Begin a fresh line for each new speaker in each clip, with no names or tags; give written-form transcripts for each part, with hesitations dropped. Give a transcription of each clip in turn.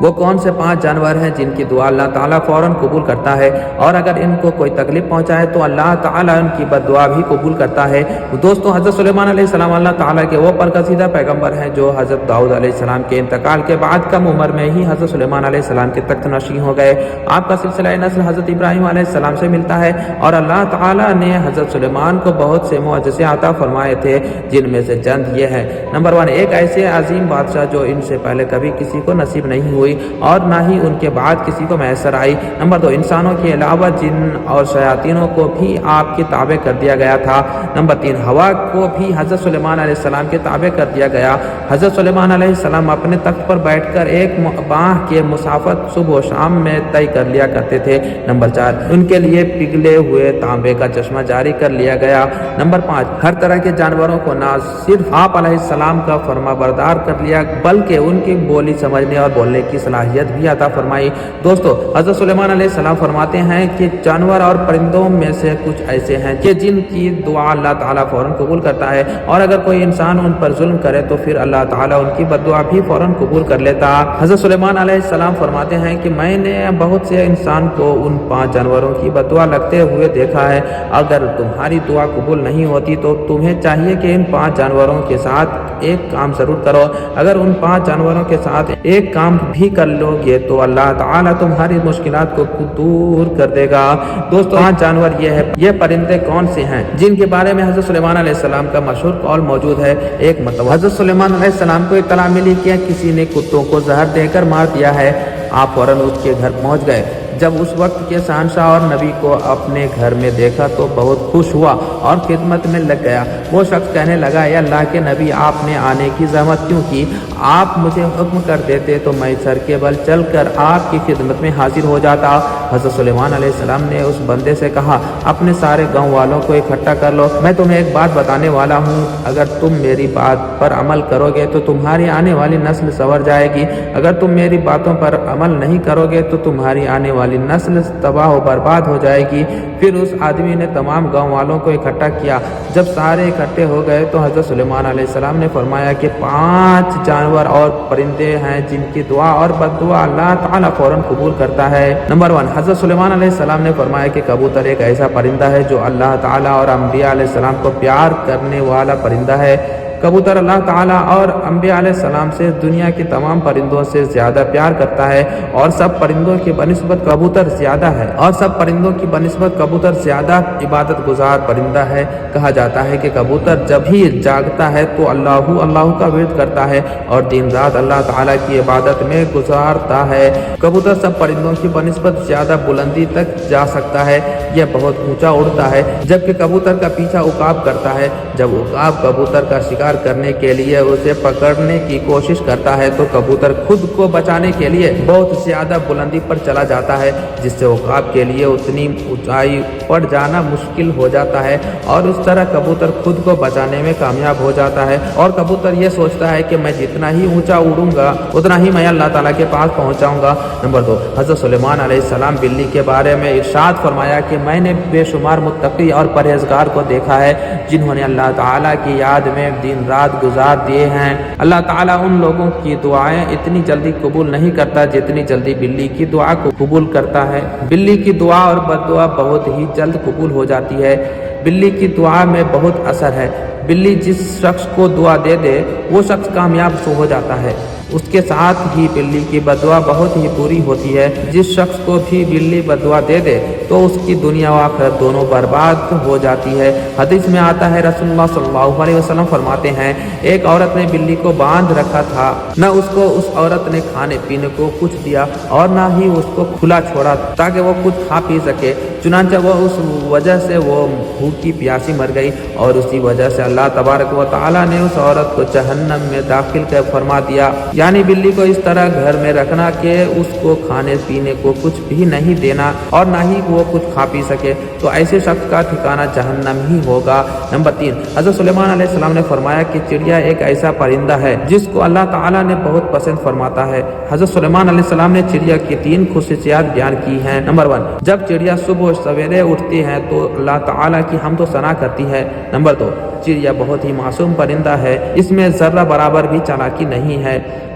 وہ کون سے 5 جانور ہیں جن کی دعا اللہ تعالیٰ فوراً قبول کرتا ہے اور اگر ان کو کوئی تکلیف پہنچائے تو اللہ تعالیٰ ان کی بد دعا بھی قبول کرتا ہے۔ دوستو، حضرت سلیمان علیہ السلام اللہ تعالیٰ کے وہ برگزیدہ پیغمبر ہیں جو حضرت داؤد علیہ السلام کے انتقال کے بعد کم عمر میں ہی حضرت سلیمان علیہ السلام کے تخت نشین ہو گئے۔ آپ کا سلسلہ نسل حضرت ابراہیم علیہ السلام سے ملتا ہے اور اللہ تعالیٰ نے حضرت سلیمان کو بہت سے معجزے عطا فرمائے تھے، جن میں سے چند یہ ہیں۔ نمبر 1، ایک ایسے عظیم بادشاہ جو ان سے پہلے کبھی کسی کو نصیب نہیں ہوئی اور نہ ہی ان کے بعد کسی کو میسر آئی۔ نمبر 2، انسانوں کے علاوہ جن اور شیاطینوں کو بھی آپ کے تابع کر دیا گیا تھا۔ نمبر 3، ہوا کو بھی حضرت سلیمان علیہ السلام کے تابع کر دیا گیا۔ حضرت سلیمان علیہ السلام اپنے تخت پر بیٹھ کر ایک ماہ کے مسافت صبح و شام میں طے کر لیا کرتے تھے۔ نمبر 4، ان کے لیے پگھلے ہوئے تانبے کا چشمہ جاری کر لیا گیا۔ نمبر 5، ہر طرح کے جانوروں کو نہ صرف آپ علیہ السلام کا فرما بردار کر لیا بلکہ ان کی بولی سمجھنے اور بولنے کی صلاحیت بھی عطا فرمائی۔ دوستو، حضرت سلیمان علیہ السلام فرماتے ہیں کہ جانور اور پرندوں میں سے کچھ ایسے ہیں کہ جن کی دعا اللہ تعالیٰ فوراً قبول کرتا ہے اور اگر کوئی انسان ان پر ظلم کرے تو پھر اللہ تعالیٰ ان کی بد دعا بھی فوراً قبول کر لیتا۔ حضرت سلیمان علیہ السلام فرماتے ہیں کہ میں نے بہت سے انسان کو ان 5 جانوروں کی بد دعا لگتے ہوئے دیکھا ہے۔ اگر تمہاری دعا قبول نہیں ہوتی تو تمہیں چاہیے کہ ان 5 جانوروں کے ساتھ ایک کام ضرور کرو۔ اگر ان 5 جانوروں کے ساتھ ایک کام بھی کر لو گے تو اللہ تعالیٰ تمہاری مشکلات کو دور کر دے گا۔ دوستو، 5 جانور یہ پرندے کون سے ہیں جن کے بارے میں حضرت سلیمان علیہ السلام کا مشہور قول موجود ہے؟ ایک مرتبہ حضرت سلیمان علیہ السلام کو اطلاع ملی کہ کسی نے کتوں کو زہر دے کر مار دیا ہے۔ آپ فوراً اس کے گھر پہنچ گئے۔ جب اس وقت کے شہنشاہ اور نبی کو اپنے گھر میں دیکھا تو بہت خوش ہوا اور خدمت میں لگ گیا۔ وہ شخص کہنے لگا، اے اللہ کے نبی، آپ نے آنے کی زحمت کیوں کی؟ آپ مجھے حکم کر دیتے تو میں سر کے بل چل کر آپ کی خدمت میں حاضر ہو جاتا۔ حضرت سلیمان علیہ السلام نے اس بندے سے کہا، اپنے سارے گاؤں والوں کو اکٹھا کر لو، میں تمہیں ایک بات بتانے والا ہوں۔ اگر تم میری بات پر عمل کرو گے تو تمہاری آنے والی نسل سنور جائے گی، اگر تم میری باتوں پر عمل نہیں کرو گے تو تمہاری آنے والی نسل تباہ و برباد ہو جائے گی۔ پھر اس آدمی نے تمام گاؤں والوں کو اکٹھا کیا۔ جب سارے اکٹھے ہو گئے تو حضرت سلیمان علیہ السلام نے فرمایا کہ 5 جانور اور پرندے ہیں جن کی دعا اور بد دعا اللہ تعالیٰ فوراً قبول کرتا ہے۔ نمبر 1، حضرت سلیمان علیہ السلام نے فرمایا کہ کبوتر ایک ایسا پرندہ ہے جو اللہ تعالیٰ اور انبیاء علیہ السلام کو پیار کرنے والا پرندہ ہے۔ کبوتر اللہ تعالیٰ اور انبیاء علیہ السلام سے دنیا کے تمام پرندوں سے زیادہ پیار کرتا ہے اور سب پرندوں کی بنسبت کبوتر زیادہ عبادت گزار پرندہ ہے۔ کہا جاتا ہے کہ کبوتر جب ہی جاگتا ہے تو اللہ کا ورد کرتا ہے اور دن رات اللہ تعالیٰ کی عبادت میں گزارتا ہے۔ کبوتر سب پرندوں کی بنسبت زیادہ بلندی تک جا سکتا ہے، یہ بہت اونچا اڑتا ہے، جبکہ کبوتر کا پیچھا عقاب کرتا ہے۔ جب عقاب کبوتر کا شکار کرنے کے لیے اسے پکڑنے کی کوشش کرتا ہے تو کبوتر خود کو بچانے کے لیے بہت زیادہ بلندی پر چلا جاتا ہے، جس سے عقاب کے لیے اتنی اونچائی پر جانا مشکل ہو جاتا ہے اور اس طرح کبوتر خود کو بچانے میں کامیاب ہو جاتا ہے اور کبوتر یہ سوچتا ہے کہ میں جتنا ہی اونچا اڑوں گا اتنا ہی میں اللہ تعالیٰ کے پاس پہنچاؤں گا۔ نمبر 2، حضرت سلیمان علیہ السلام بلی کے بارے میں ارشاد فرمایا کہ میں نے بے شمار متقی اور پرہیزگار کو دیکھا ہے جنہوں نے اللہ تعالیٰ کی یاد میں دن رات گزار دیے ہیں۔ اللہ تعالیٰ ان لوگوں کی دعائیں اتنی جلدی قبول نہیں کرتا جتنی جلدی بلی کی دعا کو قبول کرتا ہے۔ بلی کی دعا اور بد دعا بہت ہی جلد قبول ہو جاتی ہے۔ بلی کی دعا میں بہت اثر ہے۔ بلی جس شخص کو دعا دے دے وہ شخص کامیاب ہو جاتا ہے۔ اس کے ساتھ ہی بلی کی بد دعا بہت ہی بری ہوتی ہے۔ جس شخص کو بھی بلی بد دعا دے دے تو اس کی دنیا و آخرت دونوں برباد ہو جاتی ہے۔ حدیث میں آتا ہے، رسول اللہ صلی اللہ علیہ وسلم فرماتے ہیں، ایک عورت نے بلی کو باندھ رکھا تھا، نہ اس کو اس عورت نے کھانے پینے کو کچھ دیا اور نہ ہی اس کو کھلا چھوڑا تاکہ وہ کچھ کھا پی سکے، چنانچہ وہ اس وجہ سے وہ بھوکی پیاسی مر گئی اور اسی وجہ سے اللہ تبارک و تعالیٰ نے اس عورت کو جہنم میں داخل کر فرما دیا۔ یعنی بلی کو اس طرح گھر میں رکھنا کہ اس کو کھانے پینے کو کچھ بھی نہیں دینا اور نہ ہی وہ کچھ کھا پی سکے، تو ایسے شخص کا ٹھکانہ جہنم ہی ہوگا۔ نمبر 3، حضرت سلیمان علیہ السلام نے فرمایا کہ چڑیا ایک ایسا پرندہ ہے جس کو اللہ تعالیٰ نے بہت پسند فرماتا ہے۔ حضرت سلیمان علیہ السلام نے چڑیا کی 3 خصوصیات بیان کی ہیں۔ نمبر 1، جب چڑیا صبح سویرے اٹھتی ہے تو اللہ تعالیٰ کی حمد و ثنا کرتی ہے۔ نمبر 2، چڑیا بہت ہی معصوم پرندہ ہے، اس میں ذرہ برابر بھی چالاکی نہیں ہے۔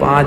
5